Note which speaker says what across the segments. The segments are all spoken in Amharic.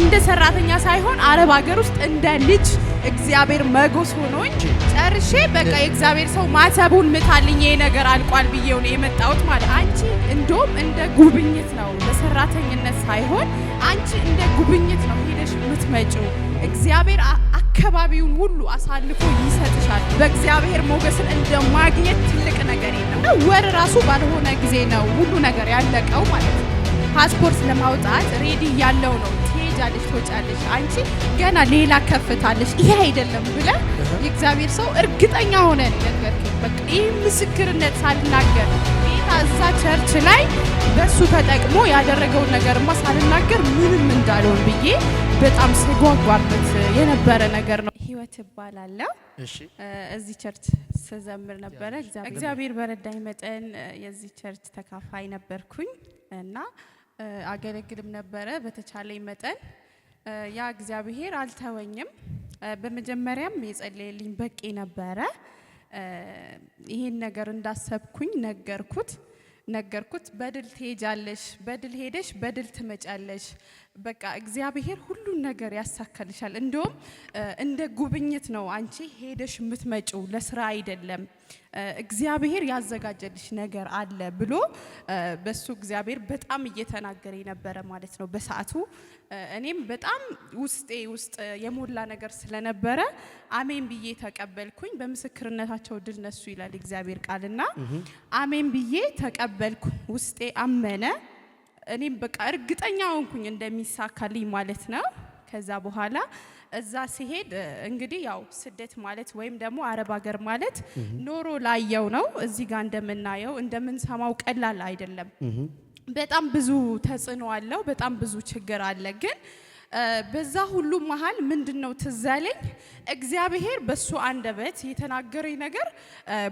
Speaker 1: እንደ ሰራተኛ ሳይሆን አረብ ሀገር ውስጥ እንደ ልጅ እግዚአብሔር መጎስ ሆኖኝ ጨርሼ በቃ የእግዚአብሔር ሰው ማተቡን ምታልኝ ይሄ ነገር አልቋል ብዬው ነው የመጣሁት ማለት። አንቺ እንደውም እንደ ጉብኝት ነው ለሰራተኝነት ሳይሆን አንቺ እንደ ጉብኝት ነው ሄደሽ የምትመጪው። እግዚአብሔር አካባቢውን ሁሉ አሳልፎ ይሰጥሻል። በእግዚአብሔር ሞገስን እንደማግኘት ትልቅ ነገር የለም። ወር ራሱ ባልሆነ ጊዜ ነው ሁሉ ነገር ያለቀው ማለት ነው። ፓስፖርት ለማውጣት ሬዲ ያለው ነው። ትሄጃለሽ፣ ትወጫለሽ። አንቺ ገና ሌላ ከፍታለሽ። ይሄ አይደለም ብለ የእግዚአብሔር ሰው እርግጠኛ ሆነ ነገር በቃ ይህ ምስክርነት ሳልናገር ጌታ እዛ ቸርች ላይ በሱ ተጠቅሞ ያደረገውን ነገርማ ሳልናገር ምንም እንዳልሆን ብዬ በጣም ስጓጓበት የነበረ ነገር ነው። ህይወት ይባላልው። እዚህ ቸርች ስዘምር ነበረ። እግዚአብሔር በረዳኝ መጠን የዚህ ቸርች ተካፋይ ነበርኩኝ እና አገለግልም ነበረ በተቻለኝ መጠን። ያ እግዚአብሔር አልተወኝም። በመጀመሪያም የጸለየልኝ በቂ ነበረ። ይሄን ነገር እንዳሰብኩኝ ነገርኩት። በድል ትሄጃለሽ፣ በድል ሄደሽ በድል ትመጫለሽ። በቃ እግዚአብሔር ሁሉን ነገር ያሳካልሻል። እንደውም እንደ ጉብኝት ነው አንቺ ሄደሽ የምትመጪው፣ ለስራ አይደለም። እግዚአብሔር ያዘጋጀልሽ ነገር አለ ብሎ በሱ እግዚአብሔር በጣም እየተናገረ ነበረ ማለት ነው በሰዓቱ። እኔም በጣም ውስጥ የሞላ ነገር ስለነበረ አሜን ብዬ ተቀበልኩኝ። በምስክርነታቸው ድል ነሱ ይላል እግዚአብሔር ቃልና አሜን ብዬ ተቀበልኩ። ውስጤ አመነ። እኔም በቃ እርግጠኛ ሆንኩኝ እንደሚሳካልኝ ማለት ነው። ከዛ በኋላ እዛ ሲሄድ እንግዲህ ያው ስደት ማለት ወይም ደግሞ አረብ ሀገር ማለት ኖሮ ላየው ነው። እዚህ ጋር እንደምናየው እንደምንሰማው ቀላል አይደለም። በጣም ብዙ ተጽዕኖ አለው። በጣም ብዙ ችግር አለ። ግን በዛ ሁሉ መሃል ምንድነው ትዝ ያለኝ እግዚአብሔር በሱ አንደበት የተናገረኝ ነገር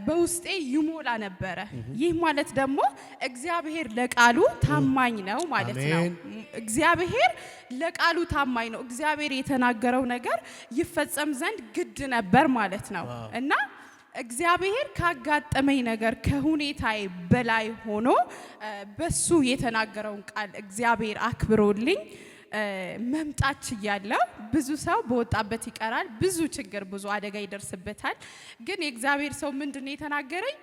Speaker 1: በውስጤ ይሞላ ነበረ። ይህ ማለት ደግሞ እግዚአብሔር ለቃሉ ታማኝ ነው ማለት ነው። እግዚአብሔር ለቃሉ ታማኝ ነው። እግዚአብሔር የተናገረው ነገር ይፈጸም ዘንድ ግድ ነበር ማለት ነው እና እግዚአብሔር ካጋጠመኝ ነገር ከሁኔታዬ በላይ ሆኖ በሱ የተናገረውን ቃል እግዚአብሔር አክብሮልኝ መምጣት ይያለው። ብዙ ሰው በወጣበት ይቀራል። ብዙ ችግር፣ ብዙ አደጋ ይደርስበታል። ግን የእግዚአብሔር ሰው ምንድነው የተናገረኝ?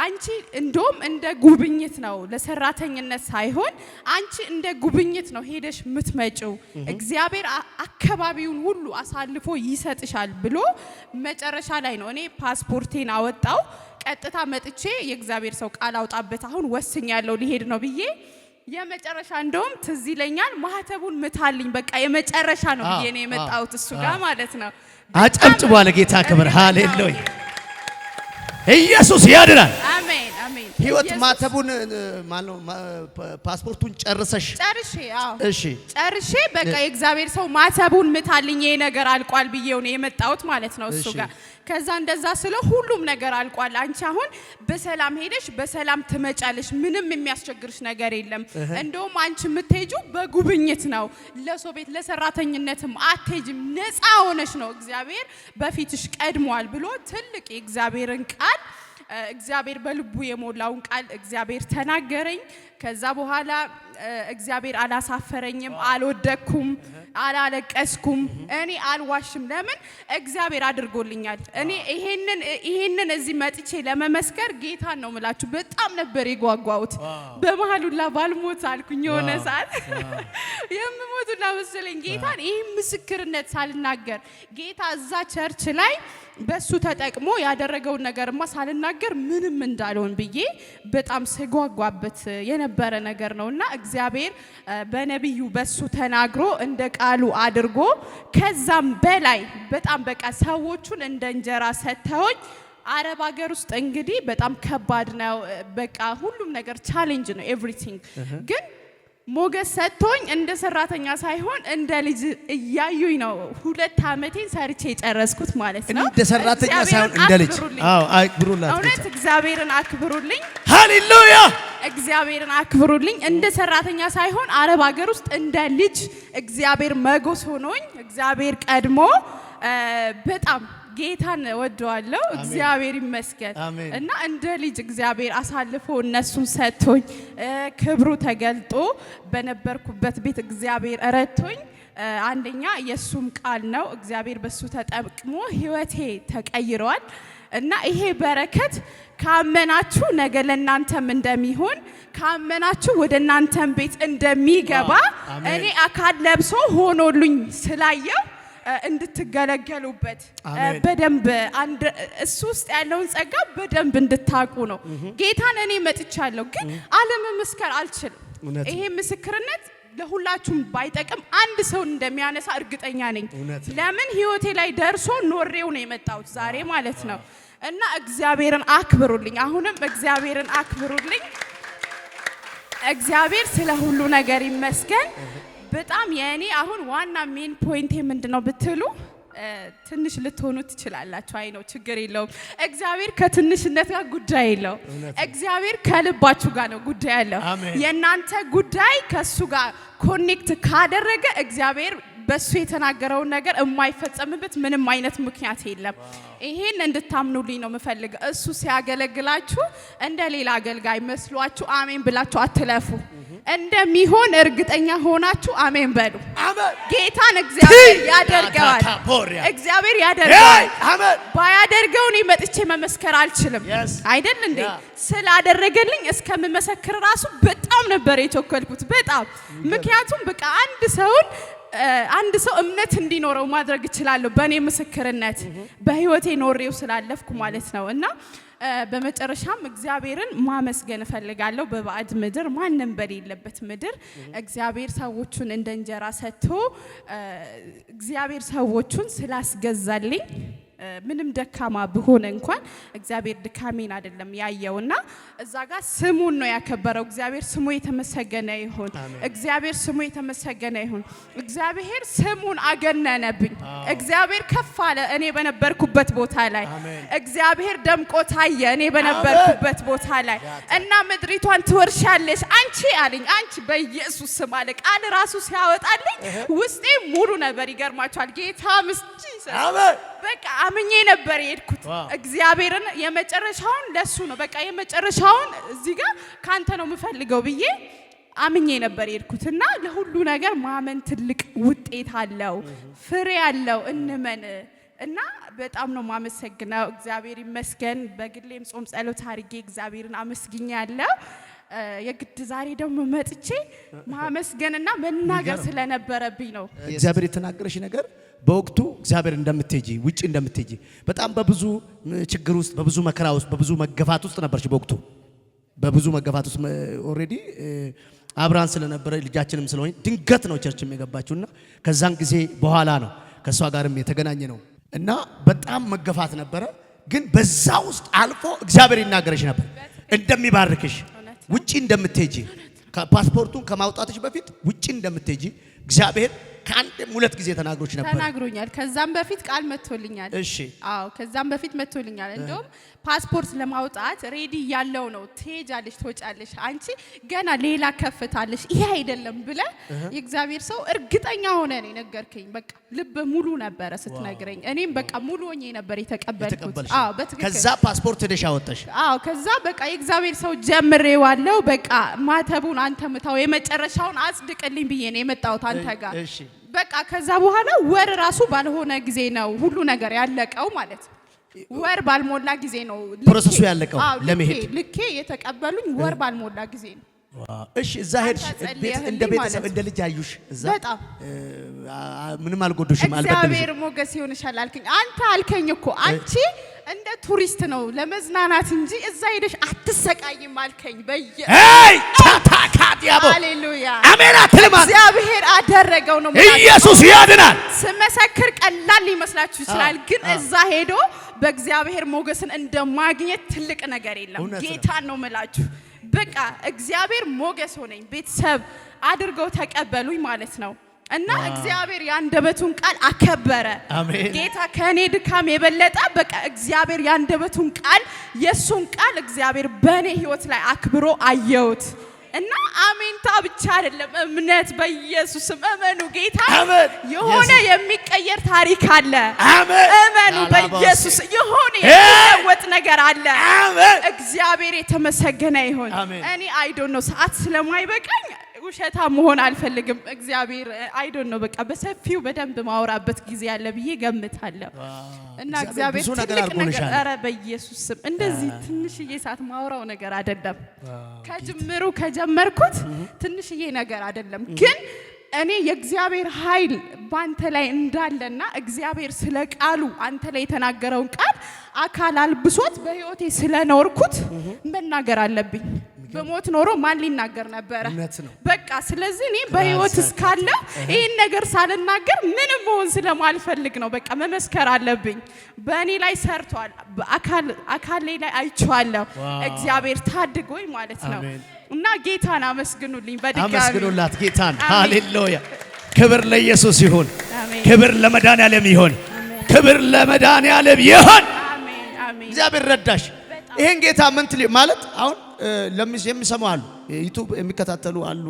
Speaker 1: አንቺ እንደውም እንደ ጉብኝት ነው ለሰራተኝነት ሳይሆን አንቺ እንደ ጉብኝት ነው ሄደሽ የምትመጪው። እግዚአብሔር አካባቢውን ሁሉ አሳልፎ ይሰጥሻል ብሎ መጨረሻ ላይ ነው። እኔ ፓስፖርቴን አወጣው። ቀጥታ መጥቼ የእግዚአብሔር ሰው ቃል አውጣበት አሁን ወስኛለሁ ሊሄድ ነው ብዬ የመጨረሻ እንደውም ትዝ ይለኛል ማህተቡን ምታልኝ በቃ የመጨረሻ ነው ብዬ ነው የመጣሁት እሱ ጋር ማለት ነው።
Speaker 2: አጨብጭቡ አለ ጌታ ክብር። ሃሌሉያ! ኢየሱስ ያድናል።
Speaker 1: አሜን አሜን።
Speaker 2: ህይወት ማተቡን ማነው ፓስፖርቱን ጨርሼ
Speaker 1: ጨርሼ በቃ የእግዚአብሔር ሰው ማተቡን ምታልኝ ይሄ ነገር አልቋል ብዬው ነው የመጣሁት ማለት ነው እሱ ጋር። ከዛ እንደዛ ስለ ሁሉም ነገር አልቋል። አንቺ አሁን በሰላም ሄደሽ በሰላም ትመጫለሽ። ምንም የሚያስቸግርሽ ነገር የለም። እንደውም አንቺ የምትሄጂው በጉብኝት ነው። ለሰው ቤት ለሰራተኝነትም አትሄጂም። ነፃ ሆነሽ ነው። እግዚአብሔር በፊትሽ ቀድሟል ብሎ ትልቅ የእግዚአብሔርን ቃል እግዚአብሔር በልቡ የሞላውን ቃል እግዚአብሔር ተናገረኝ። ከዛ በኋላ እግዚአብሔር አላሳፈረኝም፣ አልወደኩም፣ አላለቀስኩም። እኔ አልዋሽም። ለምን እግዚአብሔር አድርጎልኛል። እኔ ይሄንን እዚህ መጥቼ ለመመስከር ጌታን ነው የምላችሁ። በጣም ነበር የጓጓሁት። በመሃሉላ ባልሞት አልኩኝ የሆነ ሰዓት የምሞቱላ መሰለኝ ጌታን። ይሄ ምስክርነት ሳልናገር ጌታ እዛ ቸርች ላይ በሱ ተጠቅሞ ያደረገውን ነገርማ ሳልናገር ምንም እንዳልሆን ብዬ በጣም ስጓጓበት የነበረ ነገር ነውና እግዚአብሔር በነብዩ በሱ ተናግሮ እንደ ቃሉ አድርጎ ከዛም በላይ በጣም በቃ ሰዎቹን እንደ እንጀራ ሰጥተውኝ አረብ ሀገር ውስጥ እንግዲህ በጣም ከባድ ነው። በቃ ሁሉም ነገር ቻሌንጅ ነው ኤቭሪቲንግ። ግን ሞገስ ሰጥቶኝ እንደ ሰራተኛ ሳይሆን እንደ ልጅ እያዩኝ ነው 2 አመቴን ሰርቼ ጨረስኩት ማለት ነው።
Speaker 2: እንደ ሰራተኛ ሳይሆን እንደ ልጅ። አዎ አክብሩላት።
Speaker 1: እውነት እግዚአብሔርን አክብሩልኝ።
Speaker 2: ሃሌሉያ!
Speaker 1: እግዚአብሔርን አክብሩልኝ። እንደ ሰራተኛ ሳይሆን አረብ ሀገር ውስጥ እንደ ልጅ እግዚአብሔር መጎስ ሆኖኝ እግዚአብሔር ቀድሞ በጣም ጌታን ወደዋለሁ። እግዚአብሔር ይመስገን እና እንደ ልጅ እግዚአብሔር አሳልፎ እነሱን ሰጥቶኝ ክብሩ ተገልጦ በነበርኩበት ቤት እግዚአብሔር ረድቶኝ አንደኛ የሱም ቃል ነው። እግዚአብሔር በሱ ተጠቅሞ ህይወቴ ተቀይሯል እና ይሄ በረከት ካመናችሁ ነገ ለእናንተም እንደሚሆን ካመናችሁ ወደ እናንተም ቤት እንደሚገባ እኔ አካል ለብሶ ሆኖልኝ ስላየው እንድትገለገሉበት በደንብ እሱ ውስጥ ያለውን ጸጋ በደንብ እንድታቁ ነው። ጌታን እኔ መጥቻለሁ ግን አለመመስከር አልችልም። ይሄ ምስክርነት ለሁላችሁም ባይጠቅም አንድ ሰው እንደሚያነሳ እርግጠኛ ነኝ። ለምን ህይወቴ ላይ ደርሶ ኖሬው ነው የመጣሁት ዛሬ ማለት ነው። እና እግዚአብሔርን አክብሩልኝ። አሁንም እግዚአብሔርን አክብሩልኝ። እግዚአብሔር ስለ ሁሉ ነገር ይመስገን። በጣም የኔ አሁን ዋና ሜን ፖይንቴ ምንድነው ብትሉ ትንሽ ልትሆኑ ትችላላችሁ። አይ ነው ችግር የለውም። እግዚአብሔር ከትንሽነት ጋር ጉዳይ የለው። እግዚአብሔር ከልባችሁ ጋር ነው ጉዳይ ያለው። የናንተ ጉዳይ ከሱ ጋር ኮኔክት ካደረገ እግዚአብሔር በሱ የተናገረው ነገር የማይፈጸምበት ምንም አይነት ምክንያት የለም። ይሄን እንድታምኑልኝ ነው የምፈልገው። እሱ ሲያገለግላችሁ እንደ ሌላ አገልጋይ መስሏችሁ አሜን ብላችሁ አትለፉ። እንደሚሆን እርግጠኛ ሆናችሁ አሜን በሉ። ጌታን እግዚአብሔር ያደርገዋል። እግዚአብሔር ያደርገዋል። ባያደርገው እኔ መጥቼ መመስከር አልችልም አይደል እንዴ? ስላደረገልኝ እስከምመሰክር ራሱ በጣም ነበር የቸኮልኩት በጣም። ምክንያቱም በቃ አንድ ሰው እምነት እንዲኖረው ማድረግ እችላለሁ በእኔ ምስክርነት በህይወቴ ኖሬው ስላለፍኩ ማለት ነው። እና በመጨረሻም እግዚአብሔርን ማመስገን እፈልጋለሁ። በባዕድ ምድር ማንም በሌለበት ምድር እግዚአብሔር ሰዎቹን እንደ እንጀራ ሰጥቶ እግዚአብሔር ሰዎቹን ስላስገዛልኝ ምንም ደካማ ብሆን እንኳን እግዚአብሔር ድካሜን አይደለም ያየውና እዛ ጋር ስሙን ነው ያከበረው። እግዚአብሔር ስሙ የተመሰገነ ይሁን። እግዚአብሔር ስሙ የተመሰገነ ይሁን። እግዚአብሔር ስሙን አገነነብኝ። እግዚአብሔር ከፍ አለ እኔ በነበርኩበት ቦታ ላይ። እግዚአብሔር ደምቆ ታየ እኔ በነበርኩበት ቦታ ላይ እና ምድሪቷን ትወርሻለሽ አንቺ አለኝ። አንቺ በኢየሱስ ስም አለ ቃል ራሱ ሲያወጣልኝ ውስጤ ሙሉ ነበር። ይገርማችኋል ጌታ ምስጂ በቃ አምኜ ነበር የሄድኩት። እግዚአብሔርን የመጨረሻውን ለሱ ነው በቃ የመጨረሻውን እዚህ ጋር ካንተ ነው የምፈልገው ብዬ አምኜ ነበር የሄድኩትና ለሁሉ ነገር ማመን ትልቅ ውጤት አለው፣ ፍሬ አለው። እንመን እና በጣም ነው ማመሰግነው። እግዚአብሔር ይመስገን። በግሌም ጾም ጸሎት አድርጌ እግዚአብሔርን አመስግኛለሁ። የግድ ዛሬ ደግሞ መጥቼ ማመስገንና መናገር ስለነበረብኝ ነው።
Speaker 2: እግዚአብሔር የተናገረሽ ነገር በወቅቱ እግዚአብሔር እንደምትሄጂ ውጪ እንደምትሄጂ በጣም በብዙ ችግር ውስጥ በብዙ መከራ ውስጥ በብዙ መገፋት ውስጥ ነበርሽ። በወቅቱ በብዙ መገፋት ውስጥ ኦሬዲ አብራን ስለነበረ ልጃችንም ስለሆነ ድንገት ነው ቸርችም የገባችውና ከዛን ጊዜ በኋላ ነው ከሷ ጋርም የተገናኘ ነው እና በጣም መገፋት ነበረ። ግን በዛ ውስጥ አልፎ እግዚአብሔር ይናገርሽ ነበር እንደሚባርክሽ ውጪ እንደምትሄጂ ፓስፖርቱን ከማውጣትሽ በፊት ውጪ እንደምትሄጂ እግዚአብሔር ከአንድም ሁለት ጊዜ ተናግሮኛል። ከዛም በፊት ቃል መጥቶልኛል። እሺ አዎ ከዛም በፊት መጥቶልኛል። እንደውም ፓስፖርት ለማውጣት ሬዲ ያለው ነው ትሄጃለሽ ትወጫለሽ አንቺ ገና ሌላ ከፍታለሽ ይሄ አይደለም ብለ የእግዚአብሔር ሰው እርግጠኛ ሆነ ነው ነገርከኝ። በቃ ልብ ሙሉ ነበር ስትነግረኝ እኔም በቃ ሙሉ ሆኜ ነበር የተቀበልኩት። አዎ በትክክል ከዛ ፓስፖርት ሄደሽ አወጣሽ?
Speaker 1: አዎ ከዛ በቃ የእግዚአብሔር ሰው ጀምሬዋለሁ በቃ ማተቡን አንተ ምታው የመጨረሻውን አጽድቅልኝ ብዬ ነው የመጣሁት አንተ ጋር። እሺ በቃ ከዛ በኋላ ወር ራሱ ባልሆነ ጊዜ ነው ሁሉ ነገር ያለቀው ማለት ነው። ወር ባልሞላ ጊዜ ነው
Speaker 2: ፕሮሰሱ ያለቀው ለመሄድ
Speaker 1: ልኬ የተቀበሉኝ ወር ባልሞላ ጊዜ ነው።
Speaker 2: እሺ እዛ ሄድሽ እንደ ቤተሰብ እንደ ልጅ አዩሽ? እዛ
Speaker 1: በጣም
Speaker 2: ምንም አልጎዶሽም?
Speaker 1: እግዚአብሔር ሞገስ ይሆንሻል አልከኝ። አንተ አልከኝ እኮ አንቺ እንደ ቱሪስት ነው ለመዝናናት እንጂ እዛ ሄደሽ አትሰቃይም አልከኝ።
Speaker 2: ታታካዲያቦ
Speaker 1: ሃሌሉያ
Speaker 2: አሜን አትልማ።
Speaker 1: እግዚአብሔር አደረገው ነው
Speaker 2: ኢየሱስ ያድናል።
Speaker 1: ስመሰክር ቀላል ሊመስላችሁ ይችላል፣ ግን እዛ ሄዶ በእግዚአብሔር ሞገስን እንደማግኘት ትልቅ ነገር የለም። ጌታን ነው የምላችሁ። በቃ እግዚአብሔር ሞገስ ሆነኝ ቤተሰብ አድርገው ተቀበሉኝ ማለት ነው። እና እግዚአብሔር ያንደበቱን ቃል አከበረ። ጌታ ከኔ ድካም የበለጠ በቃ እግዚአብሔር ያንደበቱን ቃል የሱን ቃል እግዚአብሔር በኔ ህይወት ላይ አክብሮ አየሁት። እና አሜንታ ብቻ አይደለም እምነት በኢየሱስም እመኑ። ጌታ የሆነ የሚቀየር ታሪክ አለ። እመኑ በኢየሱስ የሆነ የሚለወጥ ነገር አለ። እግዚአብሔር የተመሰገነ ይሁን። እኔ አይ ዶንት ኖ ሰዓት ስለማይበቃኝ ውሸታም መሆን አልፈልግም። እግዚአብሔር አይ ዶንት ኖ በቃ በሰፊው በደንብ ማውራበት ጊዜ አለ ብዬ ገምታለሁ። እና እግዚአብሔር ትልቅ ነገር ኧረ በኢየሱስ ስም እንደዚህ ትንሽዬ ሰዓት ማውራው ነገር አይደለም። ከጅምሩ ከጀመርኩት ትንሽዬ ነገር አይደለም ግን እኔ የእግዚአብሔር ኃይል ባንተ ላይ እንዳለና እግዚአብሔር ስለ ቃሉ አንተ ላይ የተናገረውን ቃል አካል አልብሶት በህይወቴ ስለኖርኩት መናገር አለብኝ። በሞት ኖሮ ማን ሊናገር ነበር? በቃ ስለዚህ እኔ በህይወት እስካለ ይሄን ነገር ሳልናገር ምንም መሆን ስለማልፈልግ ነው። በቃ መመስከር አለብኝ። በእኔ ላይ ሰርቷል። አካል ላይ አይቼዋለሁ። እግዚአብሔር ታድጎኝ ማለት ነው። እና ጌታን አመስግኑልኝ። በድጋሚ
Speaker 2: አመስግኑላት ጌታን። ሃሌሉያ! ክብር ለኢየሱስ ይሁን። ክብር ለመድኃኒዓለም ይሁን። ክብር ለመድኃኒዓለም ይሁን።
Speaker 1: አሜን አሜን።
Speaker 2: እግዚአብሔር ረዳሽ። ይሄን ጌታ ምን ትል ማለት አሁን የሚሰሙ አሉ፣ ዩቲዩብ የሚከታተሉ አሉ፣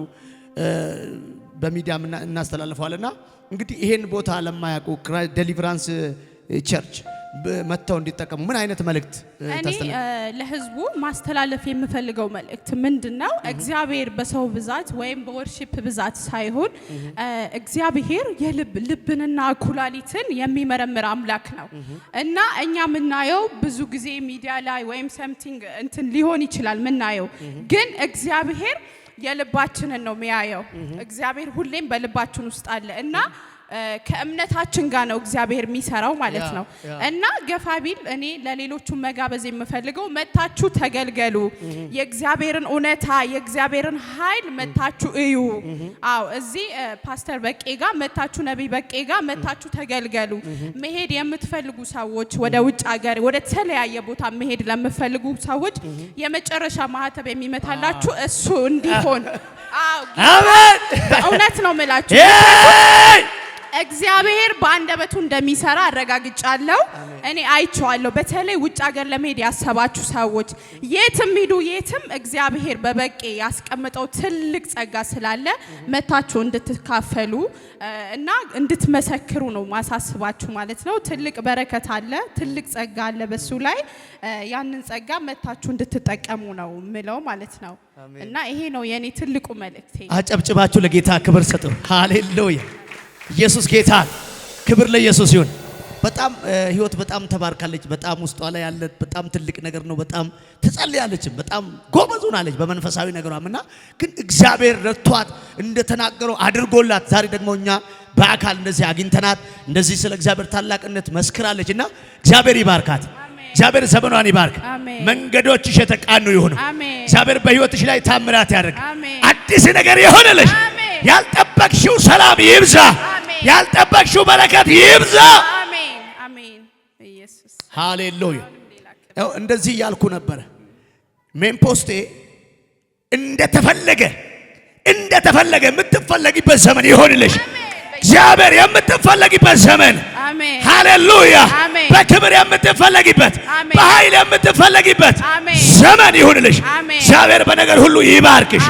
Speaker 2: በሚዲያም እናስተላልፈዋልና እንግዲህ ይሄን ቦታ ለማያውቁ ዴሊቨራንስ ቸርች መተው እንዲጠቀሙ ምን አይነት መልእክት ታስተላልፋለህ?
Speaker 1: ለህዝቡ ማስተላለፍ የምፈልገው መልእክት ምንድነው? እግዚአብሔር በሰው ብዛት ወይም በወርሺፕ ብዛት ሳይሆን እግዚአብሔር ልብንና ኩላሊትን የሚመረምር አምላክ ነው እና እኛ የምናየው ብዙ ጊዜ ሚዲያ ላይ ወይም ሰምቲንግ እንትን ሊሆን ይችላል የምናየው፣ ግን እግዚአብሔር የልባችንን ነው የሚያየው። እግዚአብሔር ሁሌም በልባችን ውስጥ አለ እና ከእምነታችን ጋር ነው እግዚአብሔር የሚሰራው ማለት ነው። እና ገፋቢል እኔ ለሌሎቹ መጋበዝ የምፈልገው መታችሁ ተገልገሉ። የእግዚአብሔርን እውነታ የእግዚአብሔርን ኃይል መታችሁ እዩ። አዎ እዚህ ፓስተር በቄ ጋር መታችሁ፣ ነብይ በቄ ጋር መታችሁ ተገልገሉ። መሄድ የምትፈልጉ ሰዎች ወደ ውጭ ሀገር ወደ ተለያየ ቦታ መሄድ ለምትፈልጉ ሰዎች የመጨረሻ ማህተብ የሚመታላችሁ እሱ እንዲሆን አሜን። በእውነት ነው የምላችሁ እግዚአብሔር በአንደበቱ እንደሚሰራ አረጋግጫለሁ። እኔ አይቼዋለሁ። በተለይ ውጭ ሀገር ለመሄድ ያሰባችሁ ሰዎች የትም ሂዱ የትም እግዚአብሔር በበቄ ያስቀመጠው ትልቅ ጸጋ ስላለ መታችሁ እንድትካፈሉ እና እንድትመሰክሩ ነው ማሳስባችሁ ማለት ነው። ትልቅ በረከት አለ፣ ትልቅ ጸጋ አለ በሱ ላይ። ያንን ጸጋ መታችሁ እንድትጠቀሙ ነው ምለው ማለት ነው። እና ይሄ ነው የኔ ትልቁ መልእክቴ።
Speaker 2: አጨብጭባችሁ ለጌታ ክብር ሰጡ። ሃሌሉያ! ኢየሱስ ጌታ። ክብር ለኢየሱስ ይሁን። በጣም ህይወት በጣም ተባርካለች። በጣም ውስጧ ላይ ያለ በጣም ትልቅ ነገር ነው። በጣም ትጸልያለች። በጣም ጎበዝ ሆናለች በመንፈሳዊ ነገሯና ግን እግዚአብሔር ረድቷት እንደተናገረው አድርጎላት ዛሬ ደግሞ እኛ በአካል እንደዚህ አግኝተናት እንደዚህ ስለ እግዚአብሔር ታላቅነት መስክራለችና እግዚአብሔር ይባርካት። እግዚአብሔር ዘመኗን ይባርክ። መንገዶችሽ የተቃኑ ይሁኑ። እግዚአብሔር በህይወትሽ ላይ ታምራት ያደርግ። አዲስ ነገር ይሆንልሽ። ያልጠበቅሽው ሰላም ይብዛ። ያልጠበቅሽው በረከት ይብዛ።
Speaker 1: አሜን አሜን። ኢየሱስ
Speaker 2: ሃሌሉያ። እንደዚህ ያልኩ ነበር። ሜምፖስቴ እንደተፈለገ የምትፈለጊበት ዘመን ይሆንልሽ። እግዚአብሔር የምትፈለጊበት ዘመን ሃሌሉያ። በክብር የምትፈለጊበት በኃይል የምትፈለጊበት ዘመን ይሁንልሽ። እግዚአብሔር በነገር ሁሉ ይባርክሽ።